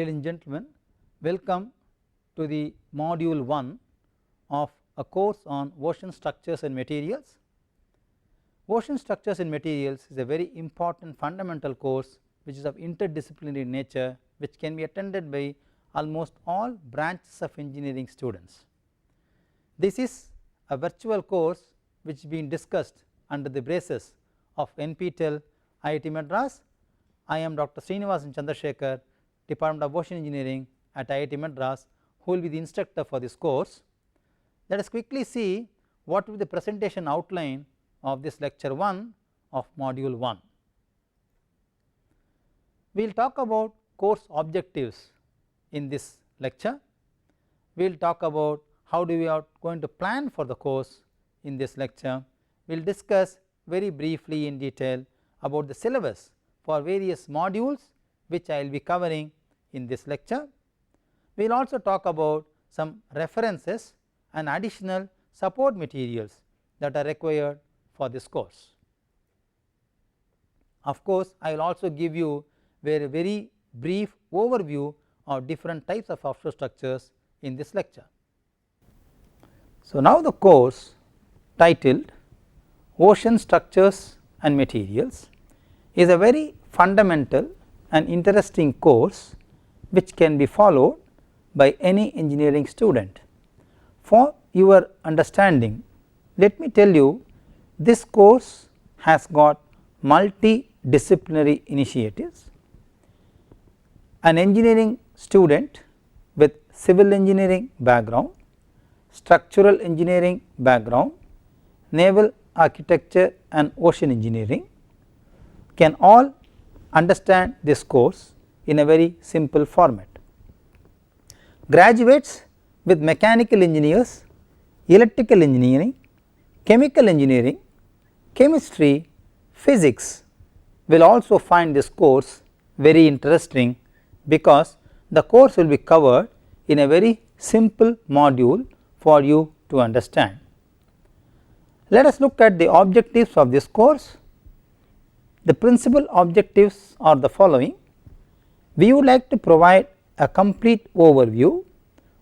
Ladies and gentlemen, welcome to the module 1 of a course on ocean structures and materials. Ocean structures and materials is a very important fundamental course which is of interdisciplinary nature, which can be attended by almost all branches of engineering students. This is a virtual course which is being discussed under the braces of NPTEL IIT Madras. I am Dr. Srinivasan Chandrasekhar, Department of Ocean Engineering at IIT Madras, who will be the instructor for this course. Let us quickly see what will be the presentation outline of this lecture 1 of module 1. We will talk about course objectives in this lecture. We will talk about how we are going to plan for the course in this lecture. We will discuss very briefly in detail about the syllabus for various modules which I will be covering in this lecture. We will also talk about some references and additional support materials that are required for this course. Of course, I will also give you a very brief overview of different types of offshore structures in this lecture. So, now the course titled Ocean Structures and Materials is a very fundamental and interesting course which can be followed by any engineering student. For your understanding, let me tell you, this course has got multidisciplinary initiatives. An engineering student with civil engineering background, structural engineering background, naval architecture and ocean engineering can all understand this course in a very simple format. Graduates with mechanical engineers, electrical engineering, chemical engineering, chemistry, physics will also find this course very interesting, because the course will be covered in a very simple module for you to understand. Let us look at the objectives of this course. The principal objectives are the following. We would like to provide a complete overview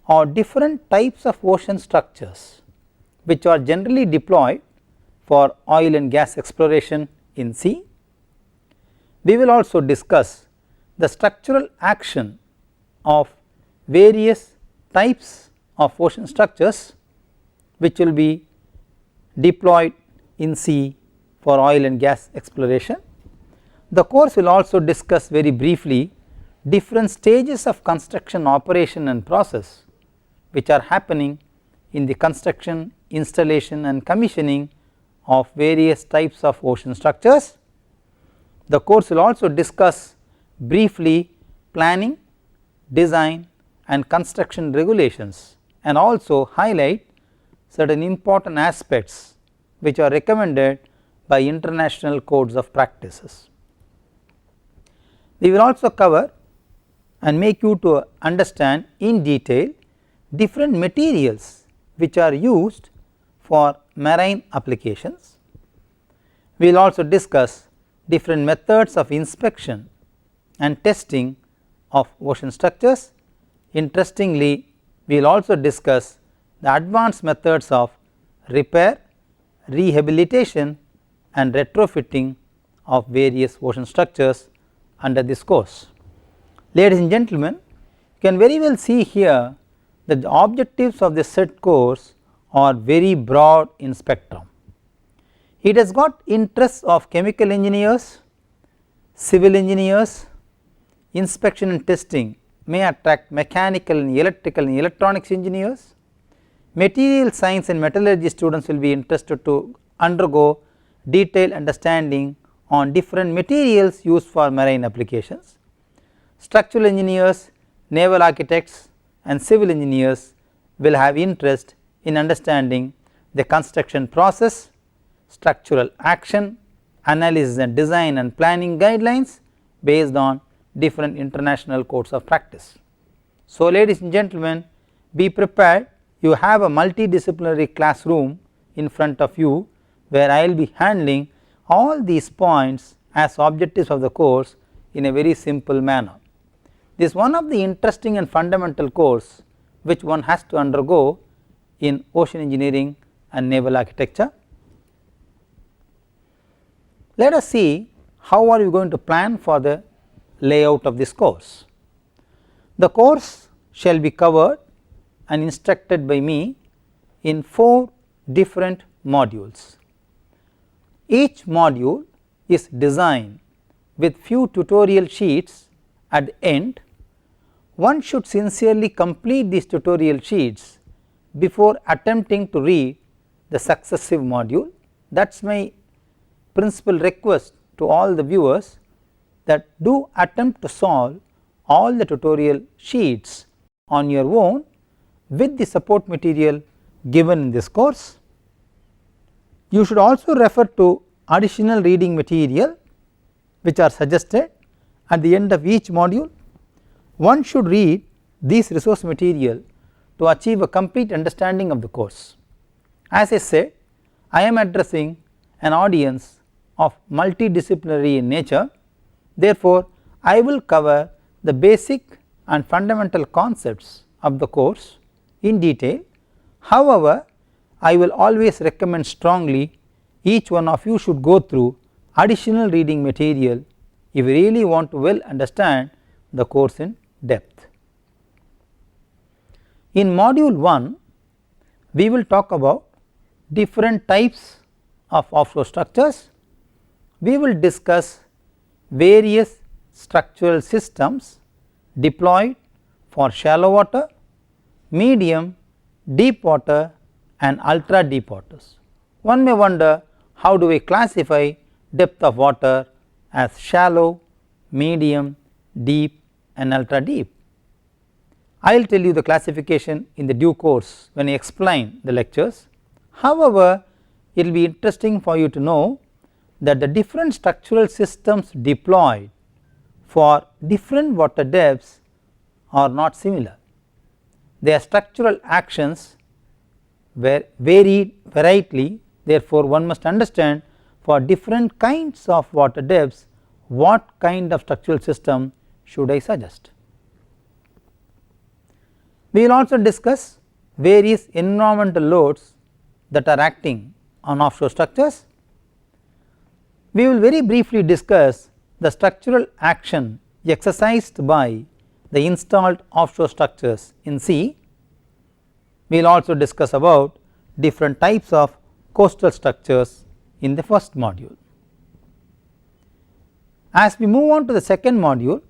of different types of ocean structures which are generally deployed for oil and gas exploration in sea. We will also discuss the structural action of various types of ocean structures which will be deployed in sea for oil and gas exploration. The course will also discuss very briefly different stages of construction operation and process which are happening in the construction, installation and commissioning of various types of ocean structures. The course will also discuss briefly planning, design and construction regulations, and also highlight certain important aspects which are recommended by international codes of practices. We will also cover and make you to understand in detail different materials which are used for marine applications. We will also discuss different methods of inspection and testing of ocean structures. Interestingly, we will also discuss the advanced methods of repair, rehabilitation and retrofitting of various ocean structures under this course. Ladies and gentlemen, you can very well see here that the objectives of this set course are very broad in spectrum. It has got interests of chemical engineers, civil engineers, inspection and testing may attract mechanical and electrical and electronics engineers. Material science and metallurgy students will be interested to undergo detailed understanding on different materials used for marine applications. Structural engineers, naval architects and civil engineers will have interest in understanding the construction process, structural action, analysis and design and planning guidelines based on different international codes of practice. So, ladies and gentlemen, be prepared. You have a multidisciplinary classroom in front of you where I will be handling all these points as objectives of the course in a very simple manner. This is one of the interesting and fundamental course which one has to undergo in ocean engineering and naval architecture. Let us see how are we going to plan for the layout of this course. The course shall be covered and instructed by me in 4 different modules. Each module is designed with few tutorial sheets at the end. One should sincerely complete these tutorial sheets before attempting to read the successive module. That is my principal request to all the viewers, that do attempt to solve all the tutorial sheets on your own with the support material given in this course. You should also refer to additional reading material which are suggested at the end of each module. One should read these resource material to achieve a complete understanding of the course. As I said, I am addressing an audience of multidisciplinary in nature. Therefore, I will cover the basic and fundamental concepts of the course in detail. However, I will always recommend strongly each one of you should go through additional reading material if you really want to well understand the course in depth. In module 1, we will talk about different types of offshore structures. We will discuss various structural systems deployed for shallow water, medium, deep water and ultra deep waters. One may wonder, how do we classify depth of water as shallow, medium, deep and ultra deep? I will tell you the classification in the due course when I explain the lectures. However, it will be interesting for you to know that the different structural systems deployed for different water depths are not similar. Their structural actions were varied variedly. Therefore, one must understand for different kinds of water depths what kind of structural system should I suggest. We will also discuss various environmental loads that are acting on offshore structures. We will very briefly discuss the structural action exercised by the installed offshore structures in sea. We will also discuss about different types of coastal structures in the first module. As we move on to the second module,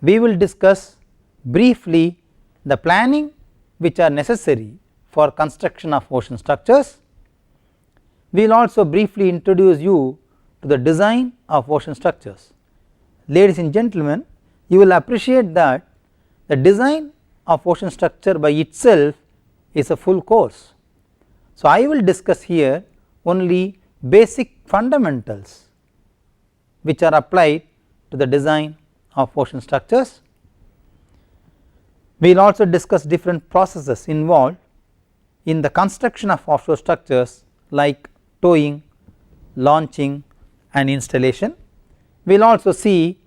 we will discuss briefly the planning which are necessary for construction of ocean structures. We will also briefly introduce you to the design of ocean structures. Ladies and gentlemen, you will appreciate that the design of ocean structure by itself is a full course. So, I will discuss here only basic fundamentals which are applied to the design of ocean structures. We will also discuss different processes involved in the construction of offshore structures like towing, launching and installation. We will also see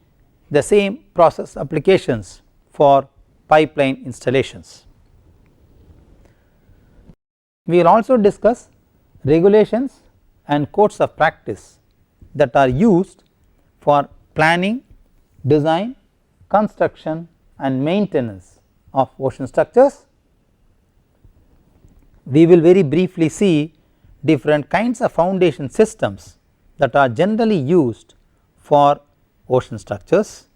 the same process applications for pipeline installations. We will also discuss regulations and codes of practice that are used for planning, design, construction and maintenance of ocean structures. We will very briefly see different kinds of foundation systems that are generally used for ocean structures.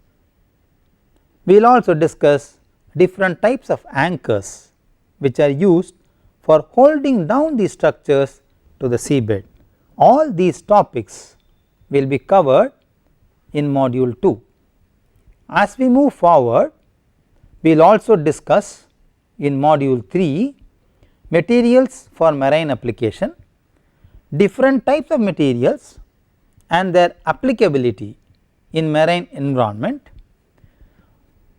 We will also discuss different types of anchors which are used for holding down these structures to the seabed. All these topics will be covered in module 2. As we move forward, we will also discuss in module 3 materials for marine application, different types of materials and their applicability in marine environment.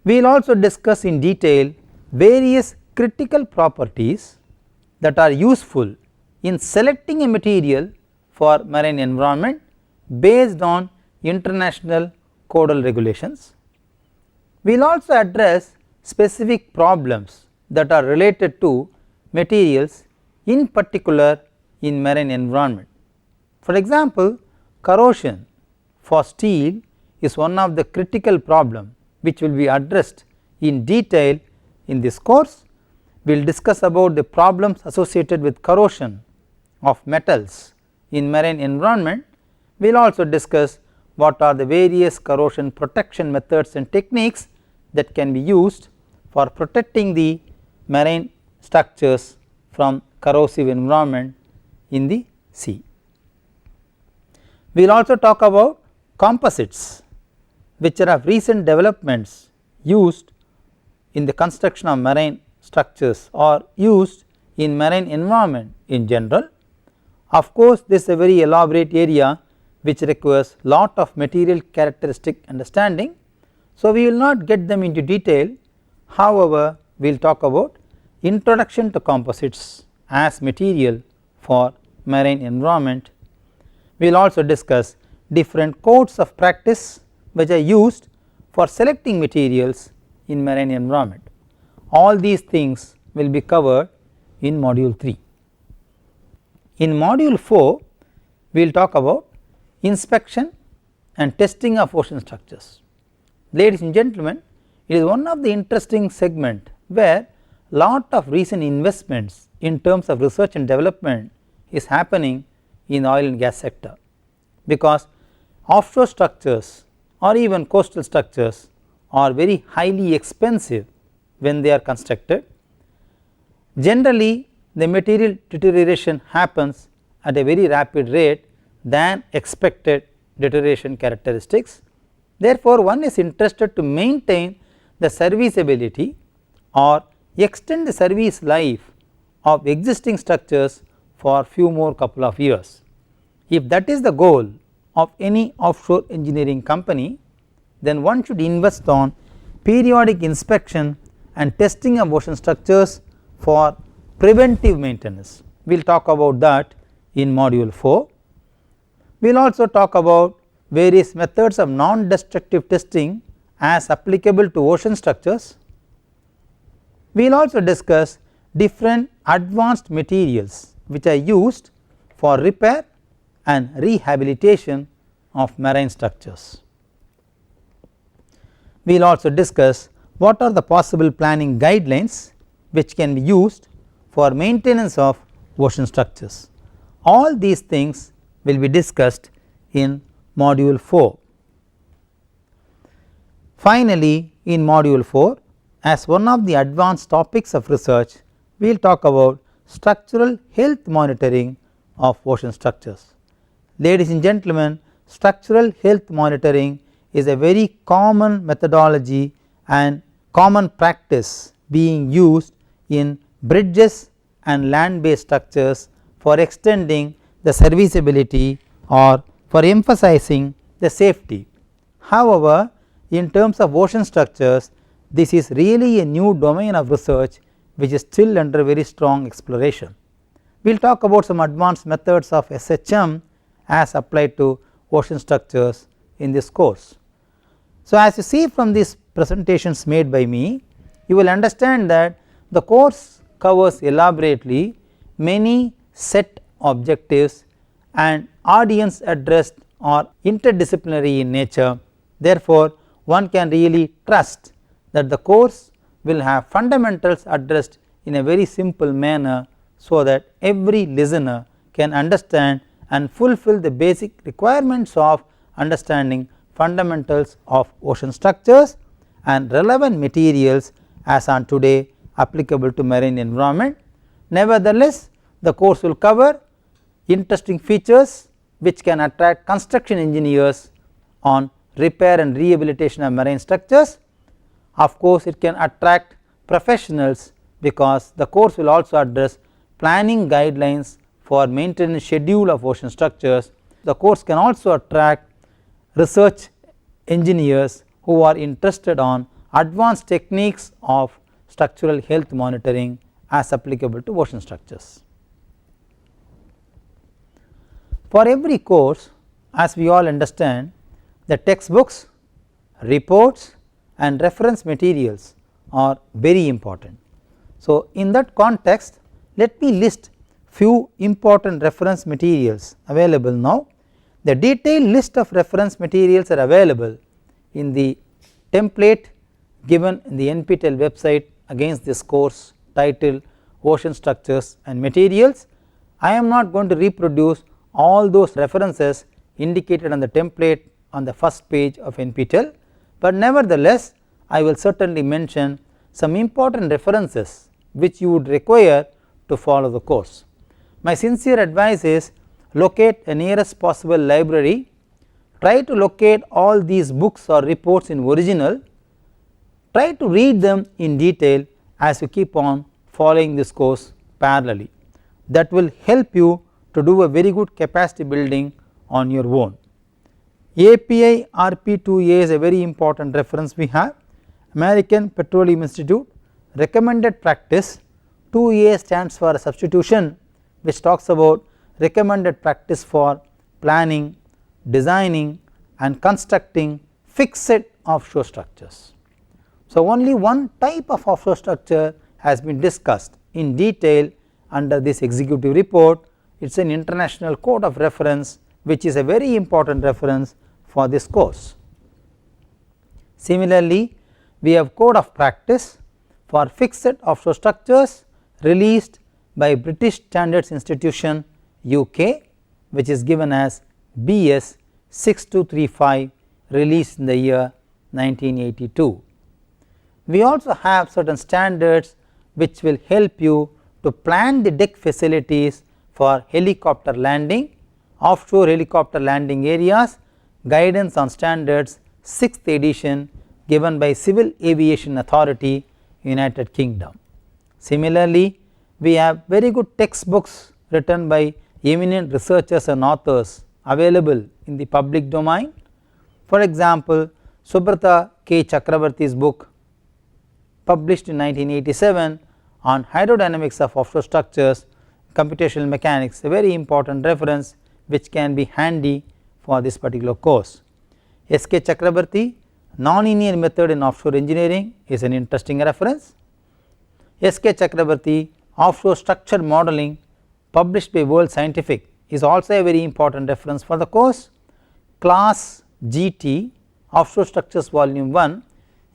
We will also discuss in detail various critical properties that are useful in selecting a material for marine environment based on international codal regulations. We will also address specific problems that are related to materials, in particular in marine environment. For example, corrosion for steel is one of the critical problem which will be addressed in detail in this course. We will discuss about the problems associated with corrosion of metals in marine environment. We will also discuss what are the various corrosion protection methods and techniques that can be used for protecting the marine structures from corrosive environment in the sea. We will also talk about composites, which are of recent developments used in the construction of marine structures or used in marine environment in general. Of course, this is a very elaborate area which requires lot of material characteristic understanding. So, we will not get them into detail. However, we will talk about introduction to composites as material for marine environment. We will also discuss different codes of practice which are used for selecting materials in marine environment. All these things will be covered in module 3. In module 4, we will talk about inspection and testing of ocean structures. Ladies and gentlemen, it is one of the interesting segment where lot of recent investments in terms of research and development is happening in oil and gas sector, because offshore structures or even coastal structures are very highly expensive when they are constructed. Generally, the material deterioration happens at a very rapid rate than expected deterioration characteristics. Therefore, one is interested to maintain the serviceability or extend the service life of existing structures for few more couple of years. If that is the goal of any offshore engineering company, then one should invest on periodic inspection and testing of ocean structures for preventive maintenance. We will talk about that in module 4. We will also talk about various methods of non-destructive testing as applicable to ocean structures. We will also discuss different advanced materials which are used for repair and rehabilitation of marine structures. We will also discuss what are the possible planning guidelines which can be used for maintenance of ocean structures. All these things will be discussed in module 4. Finally, in module 4, as one of the advanced topics of research, we will talk about structural health monitoring of ocean structures. Ladies and gentlemen, structural health monitoring is a very common methodology and common practice being used in bridges and land based structures for extending the serviceability or for emphasizing the safety. However, in terms of ocean structures, this is really a new domain of research which is still under very strong exploration. We will talk about some advanced methods of SHM as applied to ocean structures in this course. So, as you see from these presentations made by me, you will understand that the course covers elaborately many set objectives and audience addressed are interdisciplinary in nature. Therefore, one can really trust that the course will have fundamentals addressed in a very simple manner, so that every listener can understand and fulfill the basic requirements of understanding fundamentals of ocean structures and relevant materials as on today applicable to marine environment. Nevertheless, the course will cover interesting features which can attract construction engineers on repair and rehabilitation of marine structures. Of course, it can attract professionals because the course will also address planning guidelines for maintenance schedule of ocean structures. The course can also attract research engineers who are interested on advanced techniques of structural health monitoring as applicable to ocean structures. For every course, as we all understand, the textbooks, reports and reference materials are very important. So, in that context, let me list few important reference materials available now. The detailed list of reference materials are available in the template given in the NPTEL website against this course titled Ocean Structures and Materials. I am not going to reproduce all those references indicated on the template on the first page of NPTEL, but nevertheless I will certainly mention some important references which you would require to follow the course. My sincere advice is locate the nearest possible library, try to locate all these books or reports in original, try to read them in detail as you keep on following this course parallelly. That will help you to do a very good capacity building on your own. API RP2A is a very important reference we have. American Petroleum Institute recommended practice, 2A stands for substitution, which talks about recommended practice for planning, designing and constructing fixed offshore structures. So, only one type of offshore structure has been discussed in detail under this executive report. It is an international code of reference which is a very important reference for this course. Similarly, we have code of practice for fixed offshore structures released by British Standards Institution UK, which is given as BS 6235, released in the year 1982. We also have certain standards which will help you to plan the deck facilities for helicopter landing, offshore helicopter landing areas, guidance on standards 6th edition given by Civil Aviation Authority, United Kingdom. Similarly, we have very good textbooks written by eminent researchers and authors available in the public domain. For example, Subrata K. Chakrabarty's book published in 1987 on hydrodynamics of offshore structures, computational mechanics, a very important reference which can be handy for this particular course. S.K. Chakrabarty, non-linear method in offshore engineering, is an interesting reference. S.K. Chakrabarty, offshore structure modeling, published by World Scientific, is also a very important reference for the course. Class GT, offshore structures volume 1,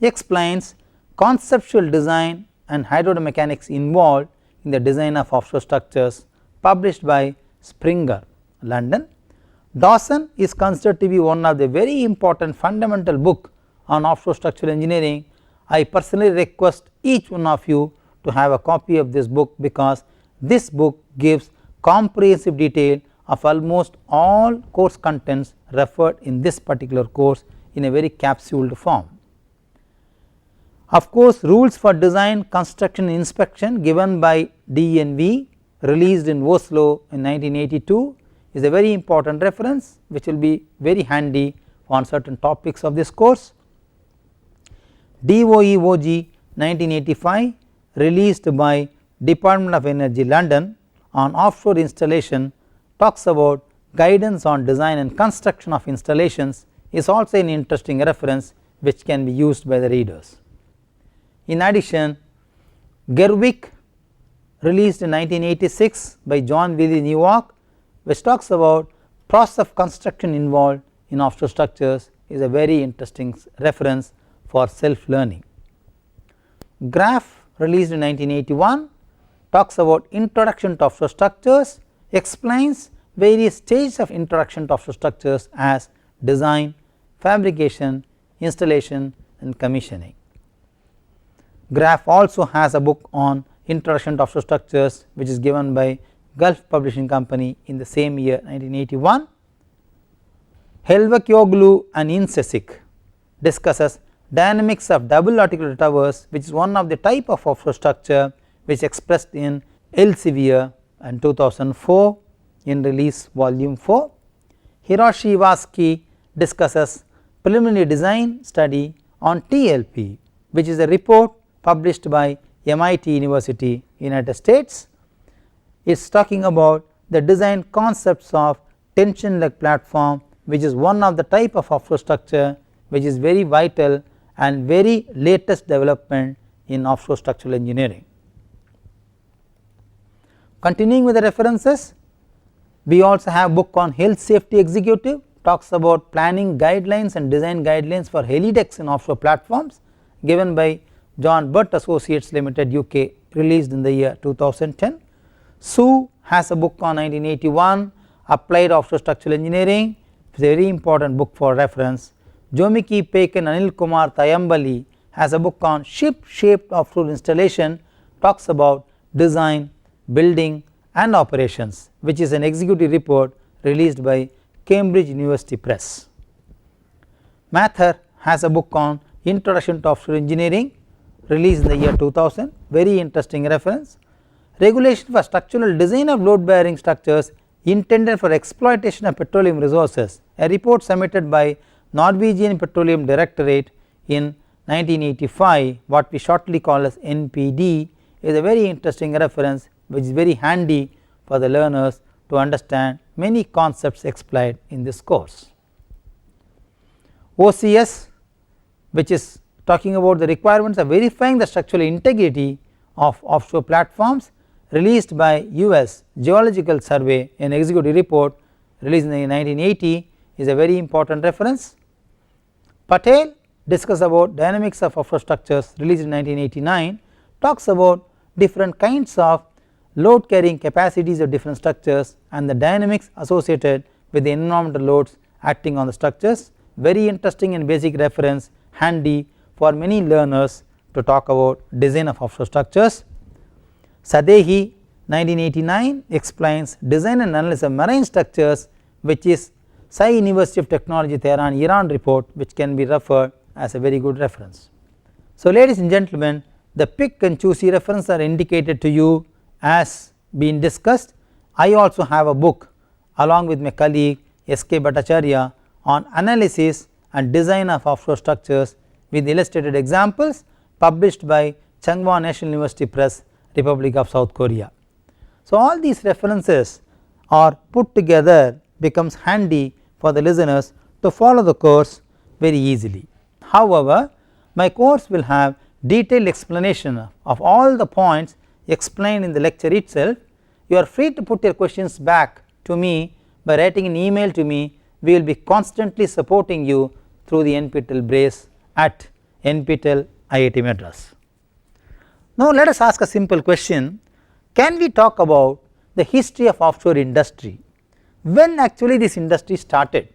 explains conceptual design and hydrodynamics involved in the design of offshore structures, published by Springer, London. Dawson is considered to be one of the very important fundamental book on offshore structural engineering. I personally request each one of you to have a copy of this book, because this book gives comprehensive detail of almost all course contents referred in this particular course in a very capsuled form. Of course, rules for design, construction and inspection given by DNV, released in Oslo in 1982, is a very important reference which will be very handy on certain topics of this course. DOE-OG 1985, released by Department of Energy, London, on offshore installation, talks about guidance on design and construction of installations, is also an interesting reference which can be used by the readers. In addition, Gerwick, released in 1986 by John Wiley, New York, which talks about process of construction involved in offshore structures, is a very interesting reference for self learning. Graf, released in 1981, talks about introduction to offshore structures, explains various stages of introduction to offshore structures as design, fabrication, installation and commissioning. Graf also has a book on introduction to offshore structures which is given by Gulf Publishing Company in the same year 1981. Helvakyoglu and Insesik discusses dynamics of double articulated towers, which is one of the type of offshore structure which expressed in Elsevier and 2004 in release volume 4. Hiroshi Iwasaki discusses preliminary design study on TLP, which is a report published by MIT University, United States. It is talking about the design concepts of tension leg platform, which is one of the type of offshore structure which is very vital and very latest development in offshore structural engineering. Continuing with the references, we also have book on Health Safety Executive, talks about planning guidelines and design guidelines for helidecks in offshore platforms, given by John Butt Associates Limited UK, released in the year 2010. Su has a book on 1981 Applied Offshore Structural Engineering, it is a very important book for reference. Jomiki Peck and Anil Kumar Tayambali has a book on Ship Shaped Offshore Installation, talks about design, building and operations, which is an executive report released by Cambridge University Press. Mather has a book on Introduction to Offshore Engineering, released in the year 2000, very interesting reference. Regulation for structural design of load bearing structures intended for exploitation of petroleum resources, a report submitted by Norwegian Petroleum Directorate in 1985, what we shortly call as NPD, is a very interesting reference which is very handy for the learners to understand many concepts explained in this course. OCS, which is talking about the requirements of verifying the structural integrity of offshore platforms, released by US Geological Survey, an executive report released in 1980, is a very important reference. Patel discusses about dynamics of offshore structures, released in 1989, talks about different kinds of load carrying capacities of different structures and the dynamics associated with the environmental loads acting on the structures, very interesting and basic reference, handy for many learners to talk about design of offshore structures. Sadehi 1989 explains design and analysis of marine structures, which is Sai University of Technology Tehran Iran report, which can be referred as a very good reference. So, ladies and gentlemen, the pick and choose references are indicated to you as been discussed. I also have a book along with my colleague S.K. Bhattacharya on analysis and design of offshore structures with illustrated examples, published by Changhwa National University Press, Republic of South Korea. So, all these references are put together, becomes handy for the listeners to follow the course very easily. However, my course will have detailed explanation of all the points explained in the lecture itself. You are free to put your questions back to me by writing an email to me. We will be constantly supporting you through the NPTEL brace at NPTEL IIT Madras. Now, let us ask a simple question: can we talk about the history of offshore industry? When actually this industry started?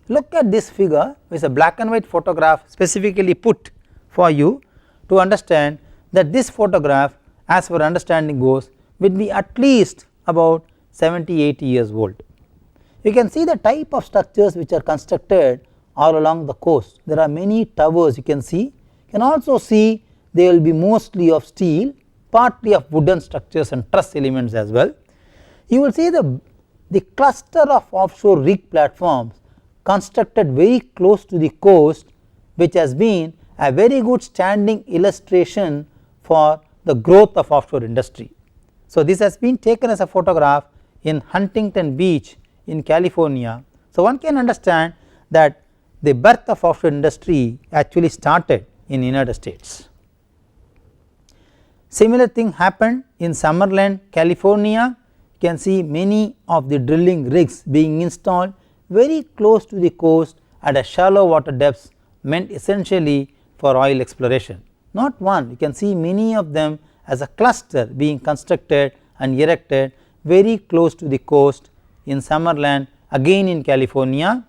Look at this figure, which is a black and white photograph specifically put for you to understand that this photograph, as our understanding goes, will be at least about 70-80 years old. You can see the type of structures which are constructed all along the coast. There are many towers you can see. You can also see they will be mostly of steel, partly of wooden structures and truss elements as well. You will see the cluster of offshore rig platforms constructed very close to the coast, which has been a very good standing illustration for the growth of offshore industry. So, this has been taken as a photograph in Huntington Beach in California. So, one can understand that the birth of offshore industry actually started in United States. Similar thing happened in Summerland, California. You can see many of the drilling rigs being installed very close to the coast at a shallow water depths, meant essentially for oil exploration. Not one, you can see many of them as a cluster being constructed and erected very close to the coast in Summerland, again in California.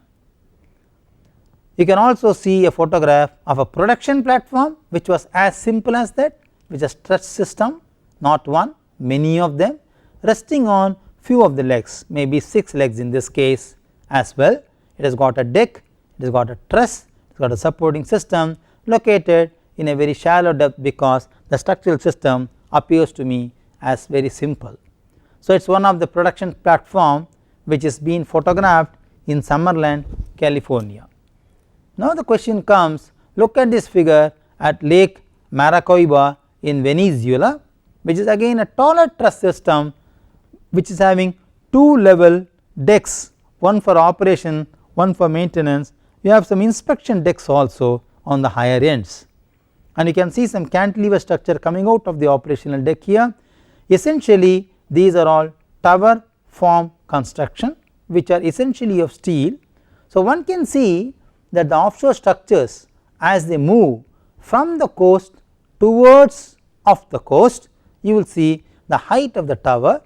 You can also see a photograph of a production platform which was as simple as that, which is a stretch system, not one, many of them, resting on few of the legs, maybe 6 legs in this case as well. It has got a deck, it has got a truss, it has got a supporting system located in a very shallow depth, because the structural system appears to me as very simple. So, it is one of the production platform which is being photographed in Summerland, California. Now, the question comes, look at this figure at Lake Maracaibo in Venezuela, which is again a taller truss system which is having 2 level decks, one for operation, one for maintenance. We have some inspection decks also on the higher ends. And you can see some cantilever structure coming out of the operational deck here. Essentially these are all tower form construction which are essentially of steel. So one can see that the offshore structures as they move from the coast towards off the coast, you will see the height of the tower,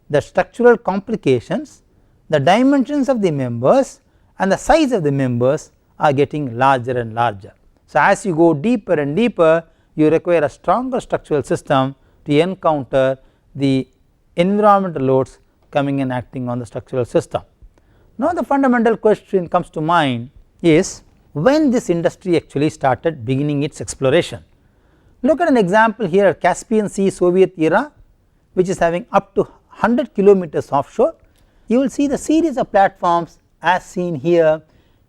the structural complications, the dimensions of the members and the size of the members are getting larger and larger. So as you go deeper and deeper, you require a stronger structural system to encounter the environmental loads coming and acting on the structural system. Now the fundamental question comes to mind is when this industry actually started beginning its exploration. Look at an example here, Caspian Sea Soviet era, which is having up to 100 kilometers offshore. You will see the series of platforms as seen here,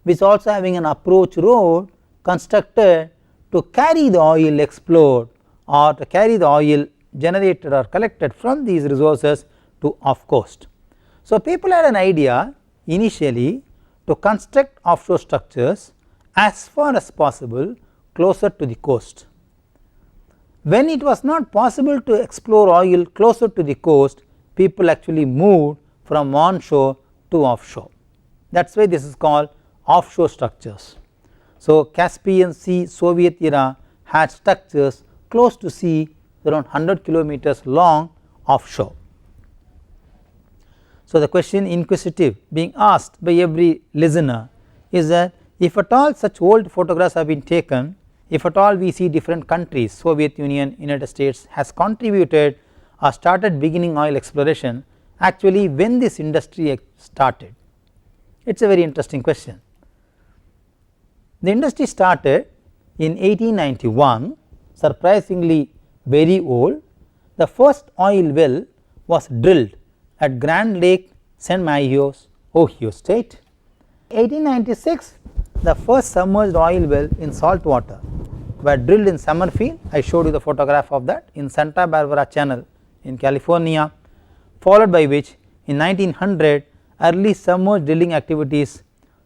which also having an approach road constructed to carry the oil explored or to carry the oil generated or collected from these resources to off coast. So people had an idea initially to construct offshore structures as far as possible closer to the coast. When it was not possible to explore oil closer to the coast, people actually moved from onshore to offshore. That is why this is called offshore structures. So Caspian Sea Soviet era had structures close to sea around 100 kilometers long offshore. So the question inquisitive being asked by every listener is that if at all such old photographs have been taken, if at all we see different countries, Soviet Union, United States has contributed or started beginning oil exploration, actually when this industry started? It is a very interesting question. The industry started in 1891, surprisingly very old. The first oil well was drilled at Grand Lake, St. Maryos, Ohio State. 1896, the first submerged oil well in salt water were drilled in Summerfield. I showed you the photograph of that in Santa Barbara Channel in California, followed by which in 1900 early submerged drilling activities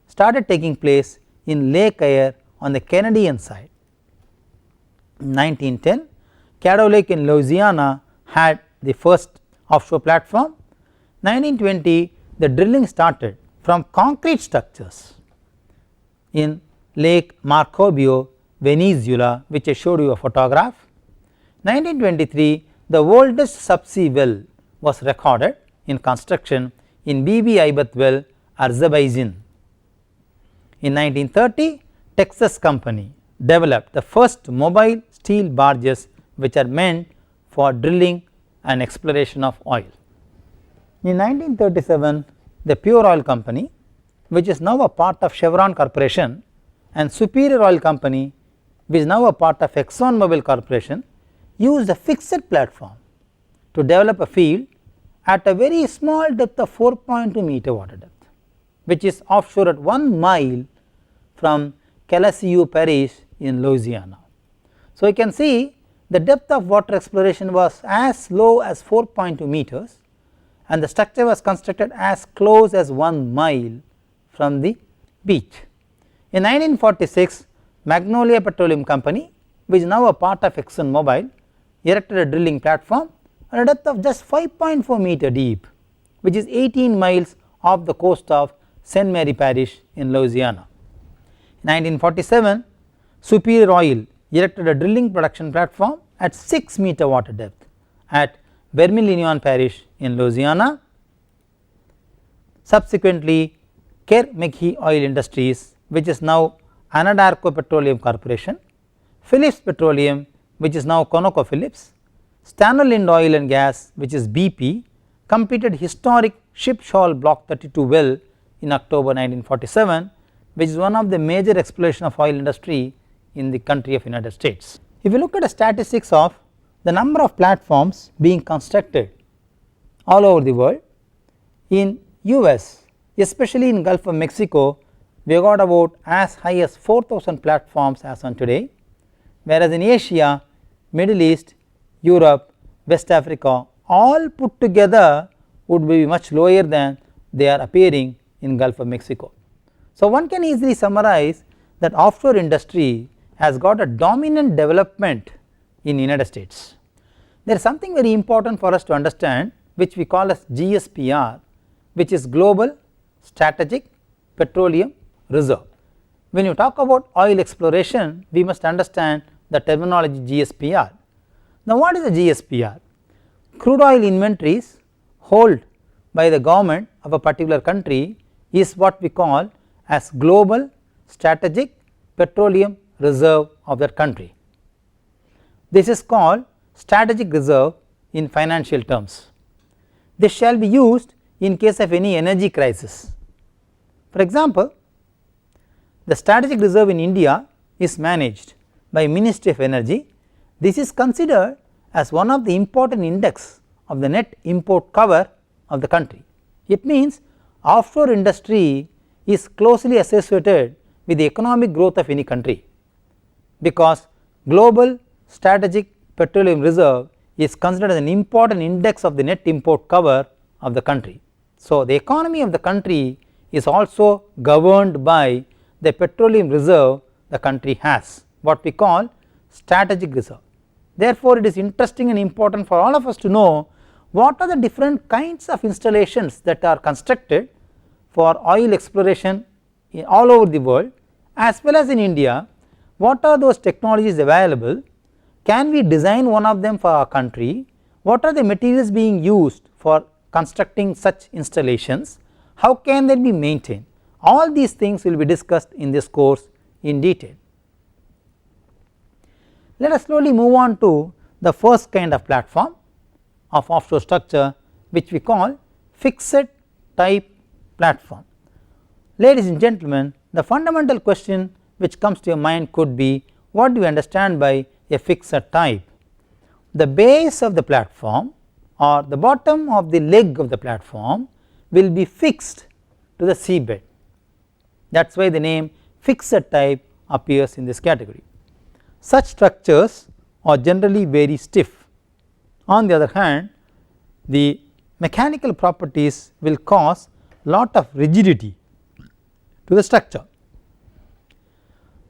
started taking place in Lake Erie on the Canadian side. In 1910, Caddo Lake in Louisiana had the first offshore platform. 1920, the drilling started from concrete structures in Lake Marcobio, Venezuela, which I showed you a photograph. 1923, the oldest subsea well was recorded in construction in Bibi Aibat well, Azerbaijan. In 1930, Texas company developed the first mobile steel barges which are meant for drilling and exploration of oil. In 1937, the Pure Oil Company, which is now a part of Chevron Corporation, and Superior Oil Company, which is now a part of ExxonMobil Corporation, used a fixed platform to develop a field at a very small depth of 4.2 meter water depth, which is offshore at 1 mile from Calasieu Parish in Louisiana. So you can see the depth of water exploration was as low as 4.2 meters and the structure was constructed as close as 1 mile from the beach. In 1946, Magnolia Petroleum Company, which is now a part of ExxonMobil, erected a drilling platform at a depth of just 5.4 meter deep, which is 18 miles off the coast of St. Mary Parish in Louisiana. In 1947, Superior Oil erected a drilling production platform at 6 meter water depth at Vermilion Parish in Louisiana. Subsequently, Kerr McGee Oil Industries, which is now Anadarko Petroleum Corporation, Phillips Petroleum, which is now ConocoPhillips, Stannard Oil and Gas, which is BP, completed historic Ship Shoal Block 32 well in October 1947, which is one of the major exploration of oil industry in the country of United States. If you look at the statistics of the number of platforms being constructed all over the world, in US, especially in Gulf of Mexico, we got about as high as 4,000 platforms as on today, whereas in Asia, Middle East, Europe, West Africa, all put together would be much lower than they are appearing in Gulf of Mexico. So one can easily summarize that offshore industry has got a dominant development in United States. There is something very important for us to understand which we call as GSPR, which is Global Strategic Petroleum Reserve. When you talk about oil exploration, we must understand the terminology GSPR. Now, what is a GSPR? Crude oil inventories held by the government of a particular country is what we call as Global Strategic Petroleum Reserve of that country. This is called strategic reserve in financial terms. This shall be used in case of any energy crisis. For example, the strategic reserve in India is managed by Ministry of Energy. This is considered as one of the important index of the net import cover of the country. It means offshore industry is closely associated with the economic growth of any country, because Global Strategic Petroleum Reserve is considered as an important index of the net import cover of the country. So, the economy of the country is also governed by the petroleum reserve the country has, what we call strategic reserve. Therefore, it is interesting and important for all of us to know what are the different kinds of installations that are constructed for oil exploration all over the world as well as in India. What are those technologies available? Can we design one of them for our country? What are the materials being used for constructing such installations? How can they be maintained? All these things will be discussed in this course in detail. Let us slowly move on to the first kind of platform of offshore structure, which we call fixed type platform. Ladies and gentlemen, the fundamental question which comes to your mind could be, what do you understand by a fixed type? The base of the platform or the bottom of the leg of the platform will be fixed to the seabed. That is why the name fixed type appears in this category. Such structures are generally very stiff. On the other hand, the mechanical properties will cause lot of rigidity to the structure.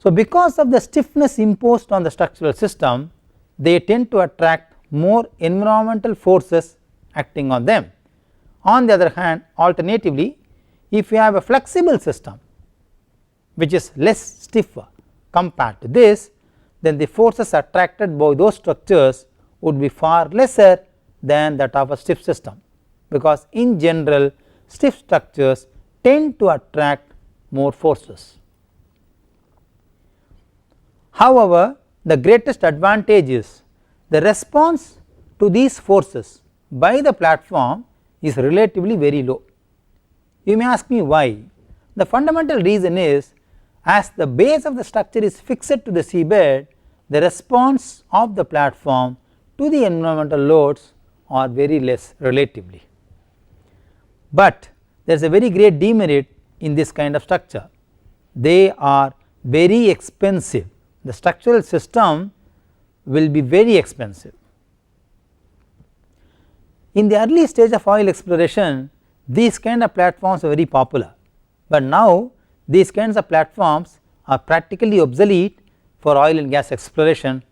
So, because of the stiffness imposed on the structural system, they tend to attract more environmental forces acting on them. On the other hand, alternatively, if you have a flexible system which is less stiffer compared to this, then the forces attracted by those structures would be far lesser than that of a stiff system, because in general stiff structures tend to attract more forces. However, the greatest advantage is the response to these forces by the platform is relatively very low. You may ask me why. The fundamental reason is, as the base of the structure is fixed to the seabed, the response of the platform to the environmental loads are very less relatively. But there is a very great demerit in this kind of structure. They are very expensive. The structural system will be very expensive. In the early stage of oil exploration, these kind of platforms are very popular, but now these kinds of platforms are practically obsolete for oil and gas exploration,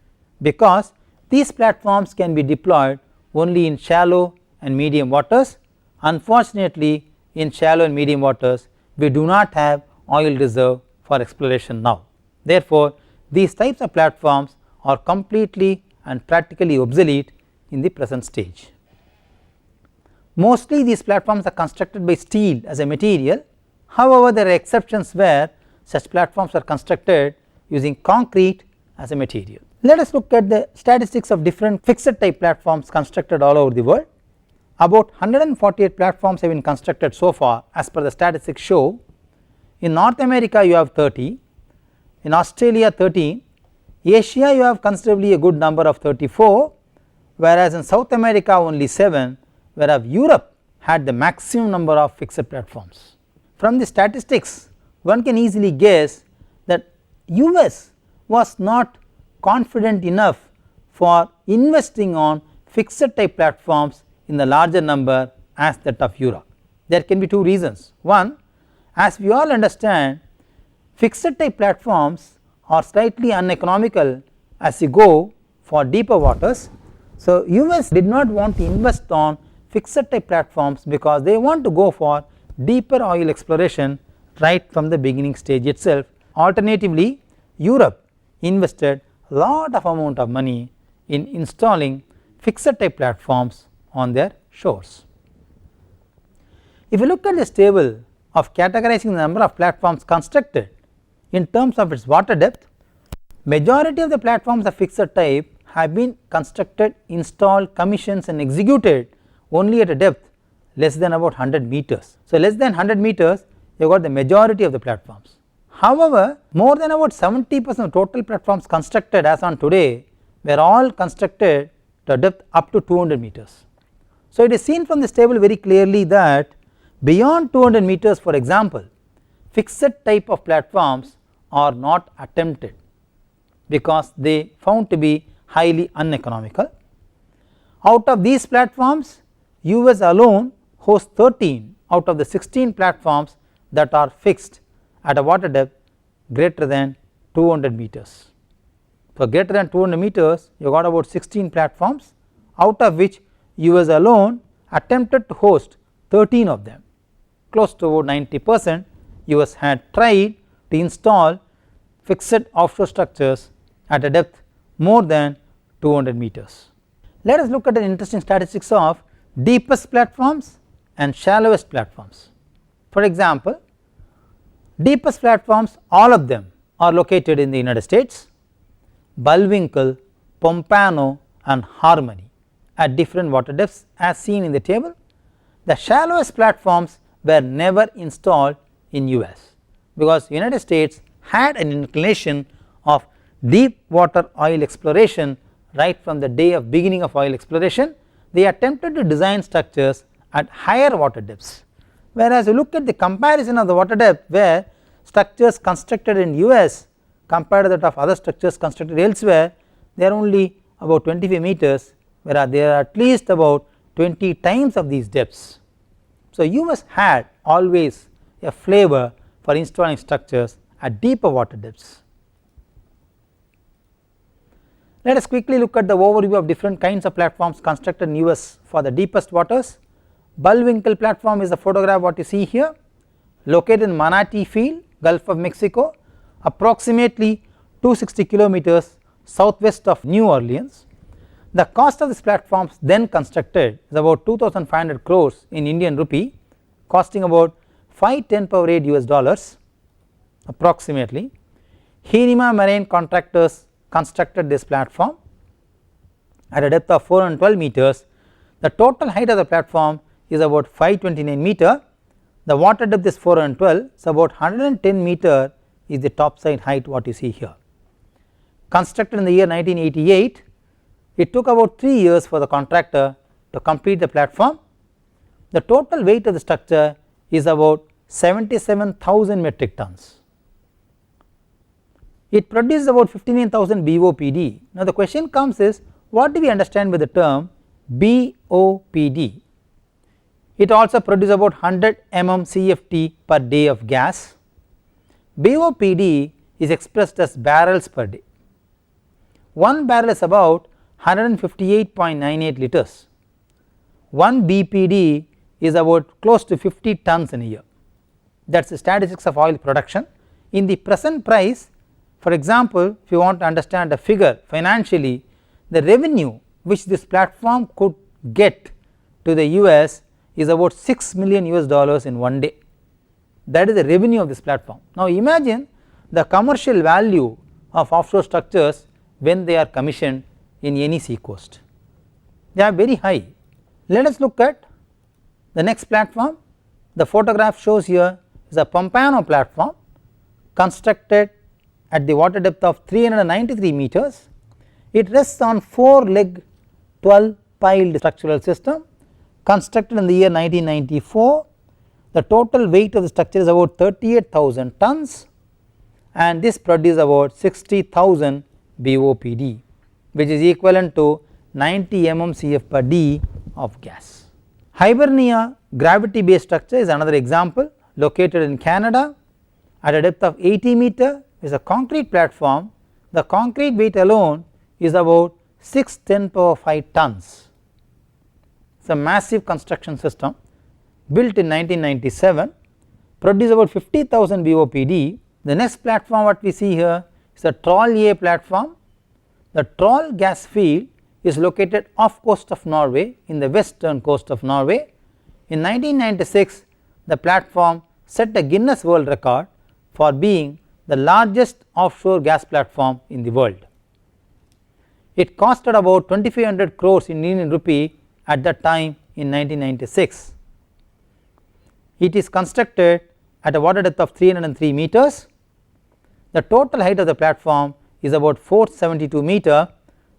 because these platforms can be deployed only in shallow and medium waters. Unfortunately, in shallow and medium waters we do not have oil reserve for exploration now. Therefore, these types of platforms are completely and practically obsolete in the present stage. Mostly these platforms are constructed by steel as a material. However, there are exceptions where such platforms are constructed using concrete as a material. Let us look at the statistics of different fixed type platforms constructed all over the world. About 148 platforms have been constructed so far as per the statistics show. In North America you have 30, in Australia 13, Asia you have considerably a good number of 34, whereas in South America only 7, whereas Europe had the maximum number of fixed platforms. From the statistics one can easily guess that US was not confident enough for investing on fixed type platforms in the larger number as that of Europe. There can be two reasons. One, as we all understand, fixed type platforms or slightly uneconomical as you go for deeper waters. So, US did not want to invest on fixed type platforms because they want to go for deeper oil exploration right from the beginning stage itself. Alternatively, Europe invested lot of amount of money in installing fixed type platforms on their shores. If you look at this table of categorizing the number of platforms constructed in terms of its water depth, majority of the platforms of fixed type have been constructed, installed, commissioned and executed only at a depth less than about 100 meters. So, less than 100 meters you got the majority of the platforms. However, more than about 70% of total platforms constructed as on today were all constructed to a depth up to 200 meters. So, it is seen from this table very clearly that beyond 200 meters, for example, fixed type of platforms are not attempted because they found to be highly uneconomical. Out of these platforms, US alone hosts 13 out of the 16 platforms that are fixed at a water depth greater than 200 meters. For greater than 200 meters, you got about 16 platforms, out of which US alone attempted to host 13 of them. Close to about 90% US had tried to install fixed offshore structures at a depth more than 200 meters. Let us look at the interesting statistics of deepest platforms and shallowest platforms. For example, deepest platforms, all of them are located in the United States, Bullwinkle, Pompano and Harmony at different water depths as seen in the table. The shallowest platforms were never installed in US because United States had an inclination of deep water oil exploration right from the day of beginning of oil exploration. They attempted to design structures at higher water depths, whereas you look at the comparison of the water depth where structures constructed in US compared to that of other structures constructed elsewhere, they are only about 25 meters, whereas they are at least about 20 times of these depths. So, US had always a flavor for installing structures at deeper water depths. Let us quickly look at the overview of different kinds of platforms constructed in US for the deepest waters. Bullwinkle platform is the photograph what you see here, located in Manatee Field, Gulf of Mexico, approximately 260 kilometers southwest of New Orleans. The cost of this platforms then constructed is about 2,500 crores in Indian rupee, costing about 510 power 8 US dollars approximately. Hirima Marine contractors constructed this platform at a depth of 412 meters. The total height of the platform is about 529 meter. The water depth is 412, so about 110 meter is the top side height what you see here. Constructed in the year 1988, it took about 3 years for the contractor to complete the platform. The total weight of the structure is about 77,000 metric tons. It produces about 59,000 BOPD. Now, the question comes is, what do we understand by the term BOPD? It also produces about 100 mmCFT per day of gas. BOPD is expressed as barrels per day. 1 barrel is about 158.98 liters. 1 BPD is about close to 50 tons in a year. That is the statistics of oil production. In the present price, for example, if you want to understand a figure financially, the revenue which this platform could get to the US is about 6 million US dollars in 1 day. That is the revenue of this platform. Now, imagine the commercial value of offshore structures when they are commissioned in any sea coast. They are very high. Let us look at the next platform. The photograph shows here is a Pompano platform constructed at the water depth of 393 meters. It rests on 4-leg 12-piled structural system constructed in the year 1994. The total weight of the structure is about 38,000 tons and this produces about 60,000 BOPD, which is equivalent to 90 mmCF per D of gas. Hibernia gravity based structure is another example, located in Canada at a depth of 80 meter is a concrete platform. The concrete weight alone is about 6 × 10⁵ tons. It is a massive construction system built in 1997, produced about 50,000 BOPD. The next platform what we see here is a Troll A platform. The Troll gas field is located off coast of Norway, in the western coast of Norway. In 1996, the platform set a Guinness World Record for being the largest offshore gas platform in the world. It costed about 2500 crores in Indian rupee at that time in 1996. It is constructed at a water depth of 303 meters. The total height of the platform is about 472 meter.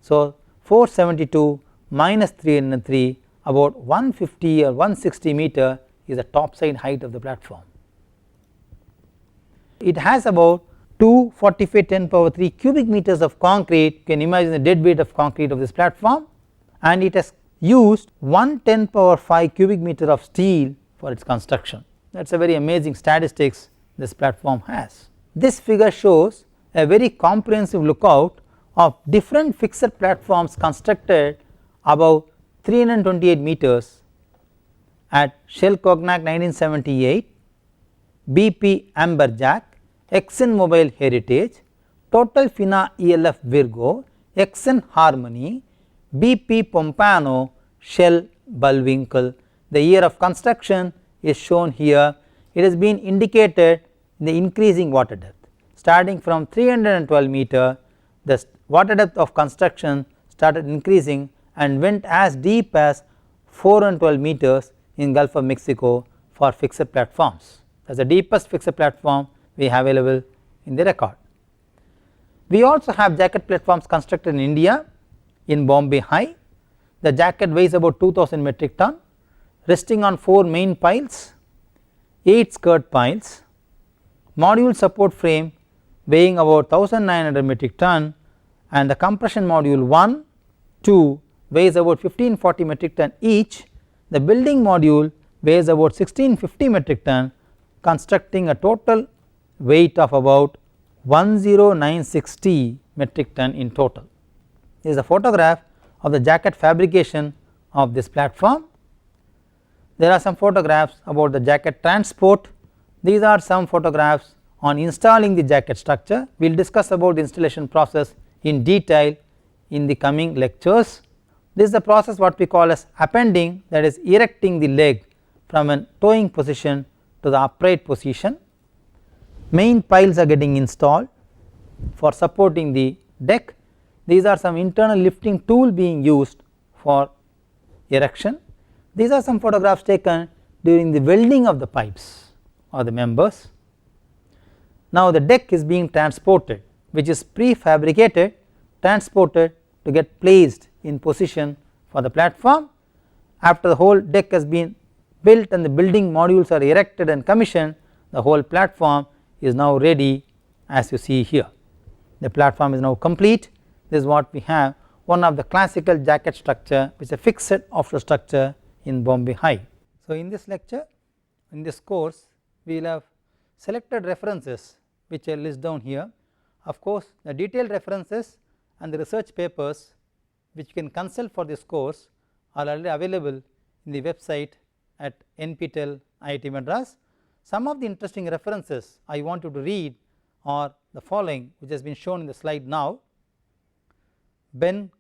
So, 472 minus 303, about 150 or 160 meter is the top side height of the platform. It has about 245 × 10⁻³ cubic meters of concrete. You can imagine the dead weight of concrete of this platform, and it has used 1 × 10⁵ cubic meter of steel for its construction. That is a very amazing statistics this platform has. This figure shows a very comprehensive lookout of different fixed platforms constructed above 328 meters at Shell-Cognac 1978, BP Amberjack, ExxonMobil Heritage, Total Fina ELF Virgo, Exxon Harmony, BP Pompano, Shell Bullwinkle. The year of construction is shown here. It has been indicated in the increasing water depth. Starting from 312 meter, the water depth of construction started increasing and went as deep as 412 meters in Gulf of Mexico for fixed platforms. That is the deepest fixed platform we have available in the record. We also have jacket platforms constructed in India in Bombay High. The jacket weighs about 2000 metric ton, resting on 4 main piles, 8 skirt piles, module support frame weighing about 1900 metric ton, and the compression module 1, 2 weighs about 1540 metric ton each. The building module weighs about 1650 metric ton, constructing a total weight of about 10960 metric ton in total. This is a photograph of the jacket fabrication of this platform. There are some photographs about the jacket transport. These are some photographs on installing the jacket structure. We will discuss about the installation process in detail in the coming lectures. This is the process what we call as upending, that is erecting the leg from a towing position to the upright position. Main piles are getting installed for supporting the deck. These are some internal lifting tool being used for erection. These are some photographs taken during the welding of the pipes or the members. Now the deck is being transported, which is prefabricated, transported to get placed in position for the platform. After the whole deck has been built and the building modules are erected and commissioned, the whole platform is now ready, as you see here. The platform is now complete. This is what we have, one of the classical jacket structure, which is a fixed offshore structure in Bombay High. So in this lecture, in this course, we will have selected references which I list down here. Of course, the detailed references and the research papers which you can consult for this course are already available in the website at NPTEL IIT Madras. Some of the interesting references I want you to read are the following, which has been shown in the slide now. Ben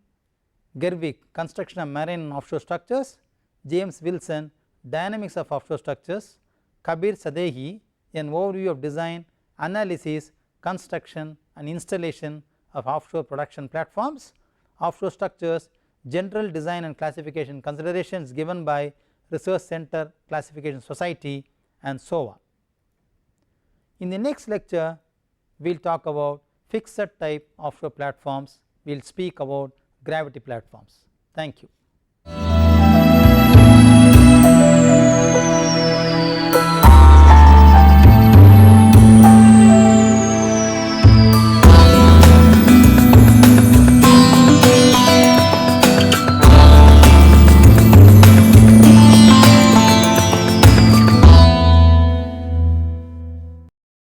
Gerwick, Construction of Marine and Offshore Structures, James Wilson, Dynamics of Offshore Structures, Kabir Sadehi, an overview of design, analysis, construction and installation of offshore production platforms, offshore structures, general design and classification considerations given by Research Center Classification Society, and so on. In the next lecture, we will talk about fixed type offshore platforms. We will speak about gravity platforms. Thank you.